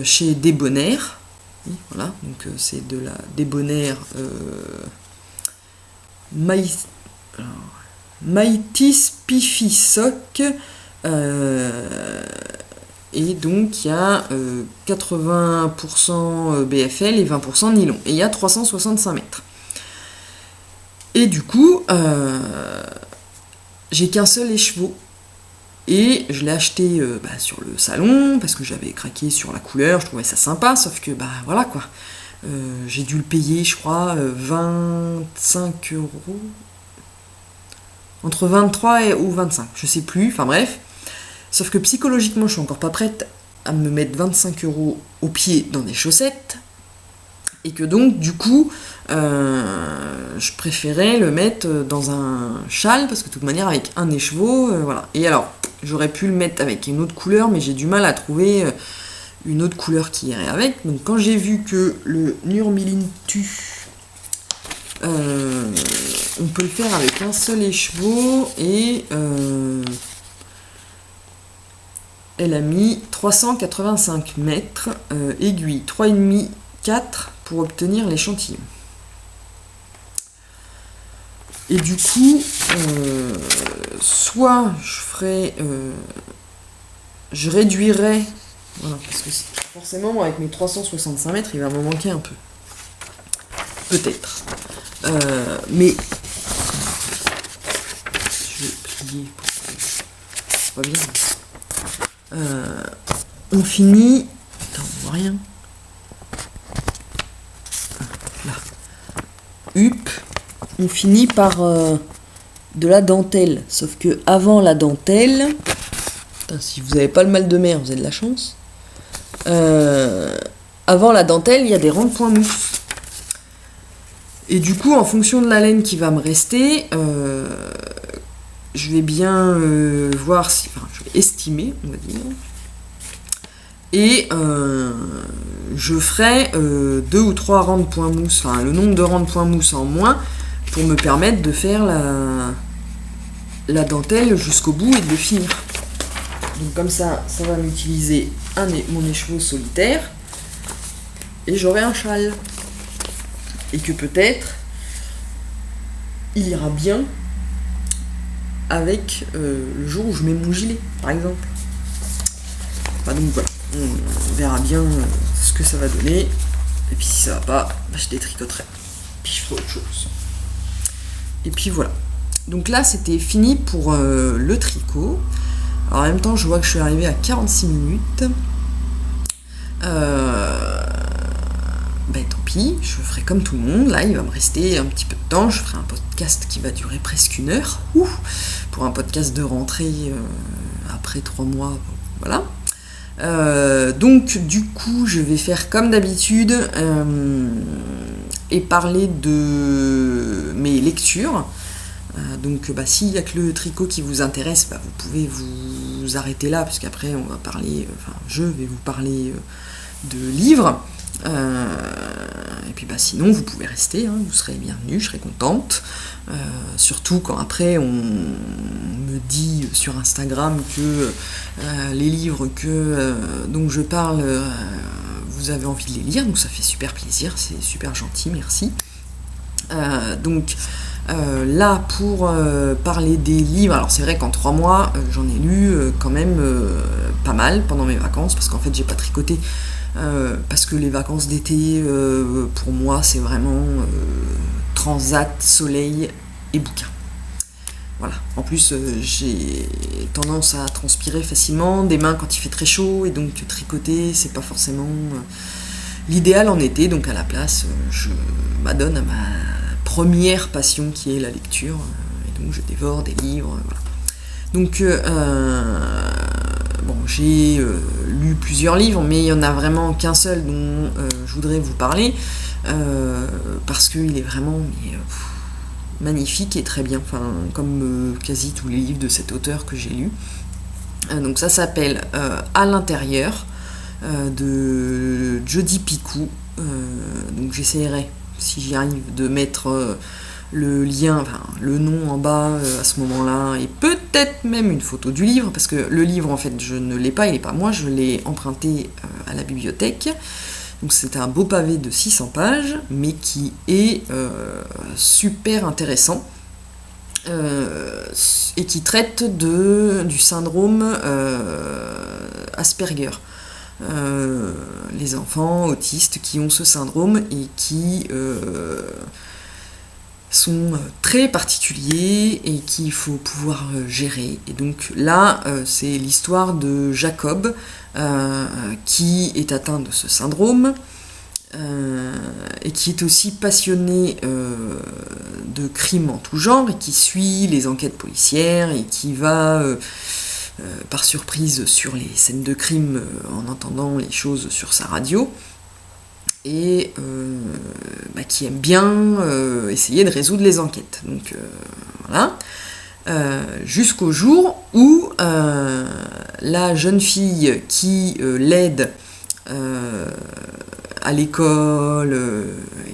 chez Débonnaire. Oui, voilà, donc c'est de la Débonnaire Mighty Spiffy Sock. Et donc il y a 80% BFL et 20% nylon. Et il y a 365 mètres. Et du coup, j'ai qu'un seul écheveau. Et je l'ai acheté sur le salon, parce que j'avais craqué sur la couleur, je trouvais ça sympa, sauf que voilà quoi. J'ai dû le payer, je crois, 25 €. Entre 23 ou 25, je sais plus, enfin bref. Sauf que psychologiquement, je suis encore pas prête à me mettre 25 € au pied dans des chaussettes. Et que donc, du coup, je préférais le mettre dans un châle, parce que de toute manière, avec un écheveau, voilà. Et alors, j'aurais pu le mettre avec une autre couleur, mais j'ai du mal à trouver une autre couleur qui irait avec. Donc quand j'ai vu que le Nurmilintu on peut le faire avec un seul écheveau et elle a mis 385 mètres, aiguille 3,5, 4 pour obtenir l'échantillon. Et du coup, soit je réduirais, voilà, parce que forcément, moi, avec mes 365 mètres, il va m'en manquer un peu. Peut-être. Mais je vais plier pour que c'est pas bien. On finit. Attends, on voit rien. Là. On finit par de la dentelle. Sauf que avant la dentelle. Putain, si vous n'avez pas le mal de mer, vous avez de la chance. Avant la dentelle, il y a des rangs de points mousse. Et du coup, en fonction de la laine qui va me rester, je vais bien voir si. Enfin, je vais estimer, on va dire. Et je ferai 2 ou 3 rangs de points mousse, enfin le nombre de rangs de points mousse en moins, pour me permettre de faire la dentelle jusqu'au bout et de le finir. Donc comme ça va m'utiliser mon écheveau solitaire, et j'aurai un châle. Et que peut-être, il ira bien avec le jour où je mets mon gilet, par exemple. Enfin, donc voilà, on verra bien ce que ça va donner. Et puis si ça va pas, je détricoterai. Puis je ferai autre chose. Et puis voilà. Donc là, c'était fini pour le tricot. Alors en même temps, je vois que je suis arrivée à 46 minutes. Ben tant pis, je ferai comme tout le monde. Là, il va me rester un petit peu de temps. Je ferai un podcast qui va durer presque 1 heure. Pour un podcast de rentrée après 3 mois. Voilà. Donc, du coup, je vais faire comme d'habitude et parler de mes lectures. Donc, s'il n'y a que le tricot qui vous intéresse, vous pouvez vous arrêter là, parce qu'après, on va parler. Je vais vous parler de livres. Et puis sinon vous pouvez rester, vous serez bienvenus, je serai contente, surtout quand après on me dit sur Instagram que les livres dont je parle, vous avez envie de les lire, donc ça fait super plaisir, c'est super gentil, merci. Donc là pour parler des livres, alors c'est vrai qu'en 3 mois j'en ai lu quand même pas mal pendant mes vacances, parce qu'en fait j'ai pas tricoté. Parce que les vacances d'été, pour moi, c'est vraiment transat, soleil et bouquin. Voilà. En plus, j'ai tendance à transpirer facilement, des mains quand il fait très chaud, et donc tricoter, c'est pas forcément l'idéal en été. Donc à la place, je m'adonne à ma première passion qui est la lecture, et donc je dévore des livres. Voilà. Donc j'ai lu plusieurs livres, mais il n'y en a vraiment qu'un seul dont je voudrais vous parler, parce qu'il est vraiment magnifique et très bien, comme quasi tous les livres de cet auteur que j'ai lus. Donc ça s'appelle À l'intérieur, de Jodi Picoult. Donc j'essaierai, si j'y arrive, de mettre le lien, le nom en bas à ce moment-là, et peut-être même une photo du livre, parce que le livre, en fait, je ne l'ai pas, il n'est pas moi, je l'ai emprunté à la bibliothèque. Donc c'est un beau pavé de 600 pages, mais qui est super intéressant, et qui traite du syndrome Asperger. Les enfants autistes qui ont ce syndrome et qui sont très particuliers et qu'il faut pouvoir gérer. Et donc là, c'est l'histoire de Jacob qui est atteint de ce syndrome et qui est aussi passionné de crimes en tout genre et qui suit les enquêtes policières et qui va par surprise sur les scènes de crime en entendant les choses sur sa radio. Et qui aime bien essayer de résoudre les enquêtes. Donc voilà. Jusqu'au jour où la jeune fille qui l'aide à l'école,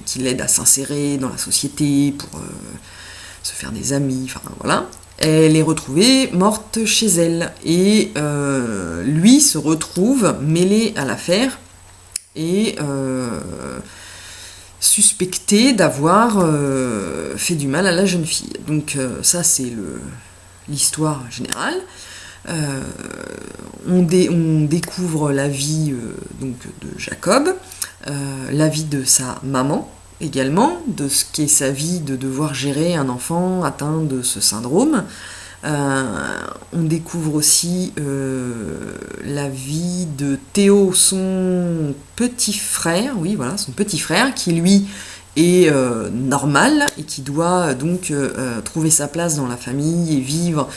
qui l'aide à s'insérer dans la société pour se faire des amis, enfin voilà. Elle est retrouvée morte chez elle, et lui se retrouve mêlé à l'affaire, et suspecté d'avoir fait du mal à la jeune fille. Donc ça c'est l'histoire générale. On découvre la vie donc de Jacob, la vie de sa maman également, de ce qu'est sa vie de devoir gérer un enfant atteint de ce syndrome. On découvre aussi la vie de Théo, son petit frère, oui voilà, son petit frère, qui lui est normal et qui doit donc trouver sa place dans la famille et vivre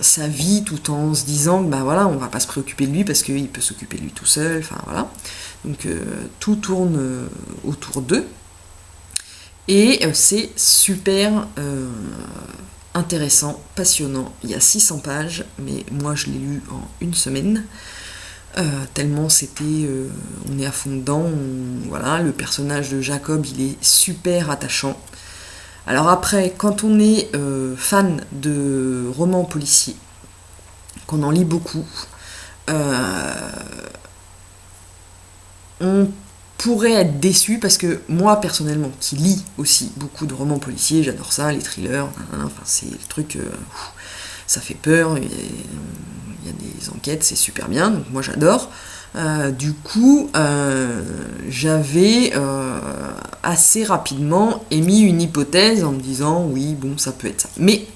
sa vie tout en se disant que bah voilà, on va pas se préoccuper de lui parce qu'il peut s'occuper de lui tout seul, enfin voilà. Donc tout tourne autour d'eux. Et c'est super intéressant, passionnant. Il y a 600 pages, mais moi je l'ai lu en une semaine. Tellement c'était... on est à fond dedans. Voilà, le personnage de Jacob, il est super attachant. Alors après, quand on est fan de romans policiers, qu'on en lit beaucoup, on pourrait être déçu, parce que moi personnellement, qui lis aussi beaucoup de romans policiers, j'adore ça, les thrillers, enfin c'est le truc, ça fait peur, il y a des enquêtes, c'est super bien, donc moi j'adore. Du coup, j'avais assez rapidement émis une hypothèse en me disant oui, bon, ça peut être ça. Mais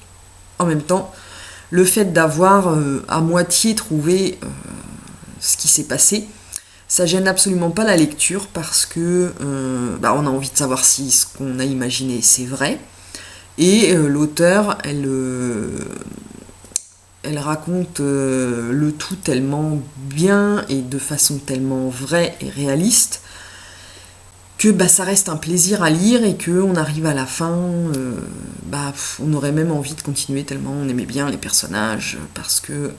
en même temps, le fait d'avoir à moitié trouvé ce qui s'est passé, ça gêne absolument pas la lecture, parce que on a envie de savoir si ce qu'on a imaginé c'est vrai. Et l'auteur, elle raconte le tout tellement bien et de façon tellement vraie et réaliste que ça reste un plaisir à lire, et qu'on arrive à la fin, on aurait même envie de continuer tellement on aimait bien les personnages, parce que...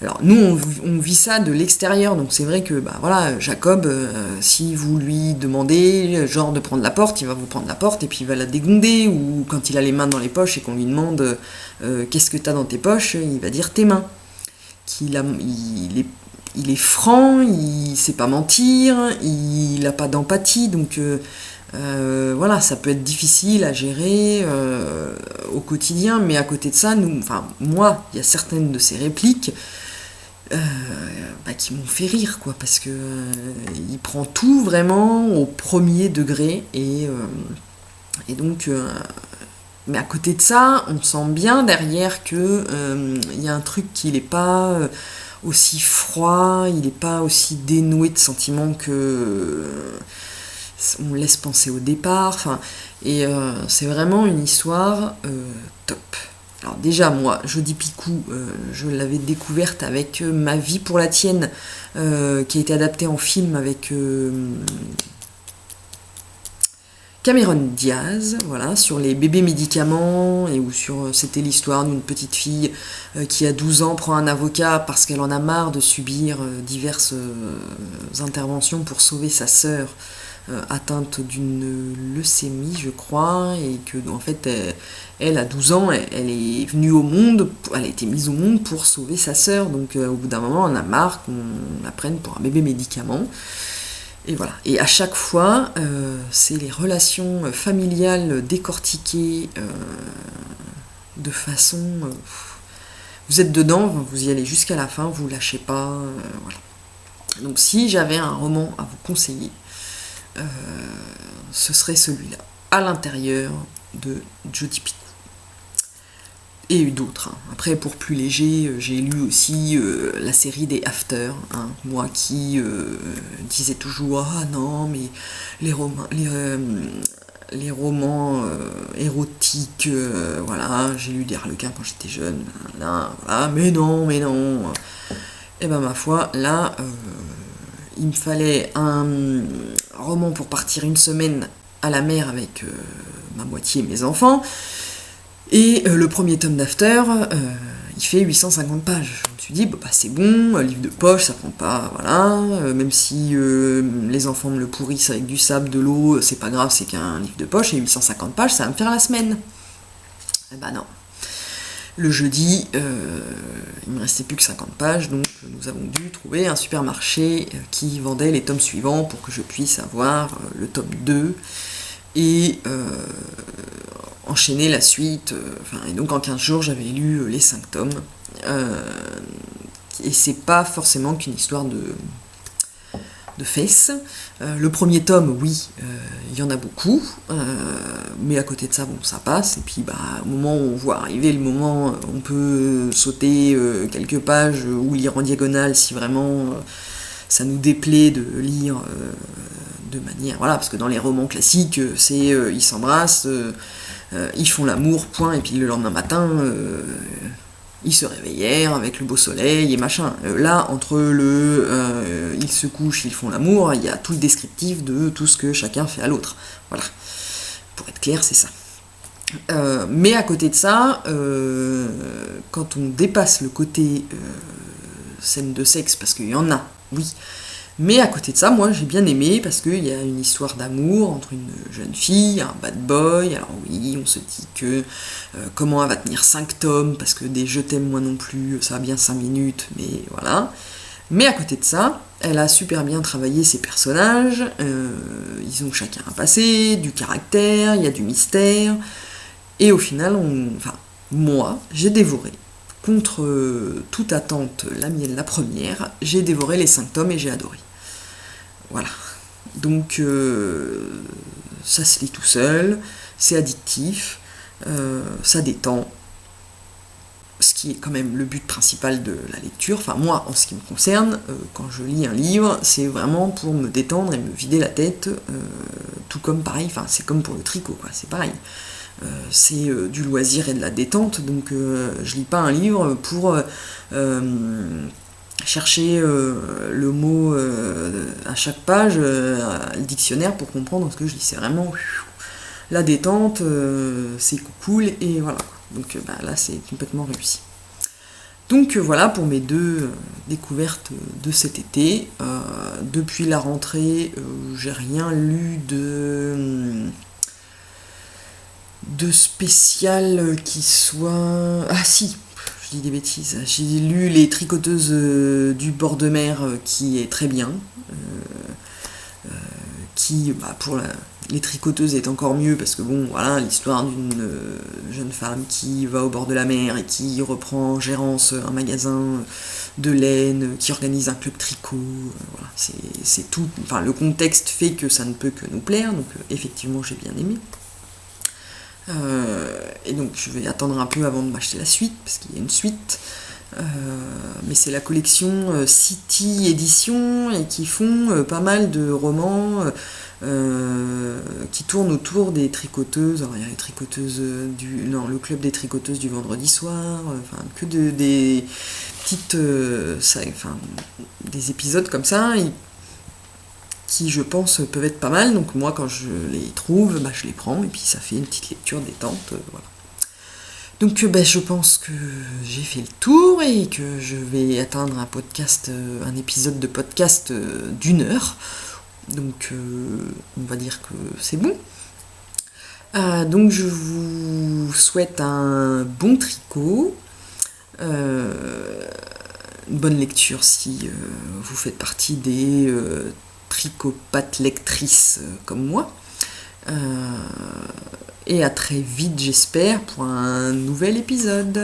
alors nous on vit ça de l'extérieur, donc c'est vrai que voilà, Jacob, si vous lui demandez genre de prendre la porte, il va vous prendre la porte et puis il va la dégonder, ou quand il a les mains dans les poches et qu'on lui demande qu'est-ce que t'as dans tes poches, il va dire tes mains. Il est franc, il sait pas mentir, il a pas d'empathie, donc voilà, ça peut être difficile à gérer au quotidien, mais à côté de ça, moi, il y a certaines de ces répliques qui m'ont fait rire, quoi, parce que il prend tout vraiment au premier degré, et donc mais à côté de ça, on sent bien derrière que il y a un truc qui n'est pas aussi froid, il n'est pas aussi dénoué de sentiments que on laisse penser au départ, et c'est vraiment une histoire top. Alors déjà, moi, Jodi Picoult, je l'avais découverte avec Ma vie pour la tienne, qui a été adaptée en film avec Cameron Diaz, voilà, sur les bébés médicaments, et où c'était l'histoire d'une petite fille qui à 12 ans prend un avocat parce qu'elle en a marre de subir diverses interventions pour sauver sa sœur atteinte d'une leucémie, je crois, et que en fait elle à 12 ans, elle est venue au monde, elle a été mise au monde pour sauver sa sœur, donc au bout d'un moment on a marre qu'on la prenne pour un bébé médicament. Et voilà. Et à chaque fois, c'est les relations familiales décortiquées de façon... vous êtes dedans, vous y allez jusqu'à la fin, vous lâchez pas. Voilà. Donc si j'avais un roman à vous conseiller, ce serait celui-là, À l'intérieur, de Jodi Picoult. Et d'autres. Après, pour plus léger, j'ai lu aussi la série des After, moi qui disais toujours « Ah non, mais les romans érotiques, voilà, j'ai lu des Harlequins quand j'étais jeune, voilà, mais non. » Et ma foi, là, il me fallait un roman pour partir une semaine à la mer avec ma moitié et mes enfants. Et le premier tome d'After, il fait 850 pages. Je me suis dit, bah, c'est bon, livre de poche, ça prend pas, voilà, même si les enfants me le pourrissent avec du sable, de l'eau, c'est pas grave, c'est qu'un livre de poche, et 850 pages, ça va me faire la semaine. Eh ben non. Le jeudi, il me restait plus que 50 pages, donc nous avons dû trouver un supermarché qui vendait les tomes suivants pour que je puisse avoir le tome 2 et enchaîner la suite. Et donc en 15 jours, j'avais lu les 5 tomes. Et c'est pas forcément qu'une histoire de fesses. Le premier tome, oui, il y en a beaucoup, mais à côté de ça, bon, ça passe. Et puis, au moment où on voit arriver le moment, on peut sauter quelques pages ou lire en diagonale si vraiment ça nous déplaît de lire de manière... Voilà, parce que dans les romans classiques, c'est ils s'embrassent, ils font l'amour, point, et puis le lendemain matin... ils se réveillèrent avec le beau soleil et machin. Là, entre ils se couchent, ils font l'amour, il y a tout le descriptif de tout ce que chacun fait à l'autre. Voilà. Pour être clair, c'est ça. Mais à côté de ça, quand on dépasse le côté scène de sexe, parce qu'il y en a, oui. Mais à côté de ça, moi j'ai bien aimé parce qu'il y a une histoire d'amour entre une jeune fille, un bad boy. Alors oui, on se dit que comment elle va tenir 5 tomes, parce que des je t'aime moi non plus, ça va bien 5 minutes, mais voilà. Mais à côté de ça, elle a super bien travaillé ses personnages, ils ont chacun un passé, du caractère, il y a du mystère, et au final, moi, j'ai dévoré. Contre toute attente, la mienne, la première, j'ai dévoré les 5 tomes et j'ai adoré. Voilà. Donc, ça se lit tout seul, c'est addictif, ça détend, ce qui est quand même le but principal de la lecture. Enfin, moi, en ce qui me concerne, quand je lis un livre, c'est vraiment pour me détendre et me vider la tête, tout comme pareil, c'est comme pour le tricot, quoi, c'est pareil. C'est du loisir et de la détente, donc je lis pas un livre pour chercher le mot à chaque page, le dictionnaire pour comprendre ce que je lis. C'est vraiment la détente, c'est cool, et voilà. Donc là, c'est complètement réussi. Donc voilà pour mes 2 découvertes de cet été. Depuis la rentrée, j'ai rien lu de spécial qui soit... Ah si, je dis des bêtises. J'ai lu Les Tricoteuses du bord de mer, qui est très bien. Qui, pour les tricoteuses, est encore mieux, parce que bon, voilà, l'histoire d'une jeune femme qui va au bord de la mer et qui reprend en gérance un magasin de laine, qui organise un club tricot, voilà, c'est tout. Enfin, le contexte fait que ça ne peut que nous plaire, donc effectivement, j'ai bien aimé. Et donc je vais attendre un peu avant de m'acheter la suite, parce qu'il y a une suite, mais c'est la collection City Edition, et qui font pas mal de romans qui tournent autour des tricoteuses. Alors il y a les tricoteuses le club des tricoteuses du vendredi soir, que des petites des épisodes comme ça, qui, je pense, peuvent être pas mal. Donc moi, quand je les trouve, je les prends, et puis ça fait une petite lecture détente, voilà. Donc je pense que j'ai fait le tour, et que je vais atteindre un épisode de podcast d'1 heure. Donc on va dire que c'est bon. Donc je vous souhaite un bon tricot, une bonne lecture si vous faites partie des tricopathes lectrices comme moi, et à très vite, j'espère, pour un nouvel épisode.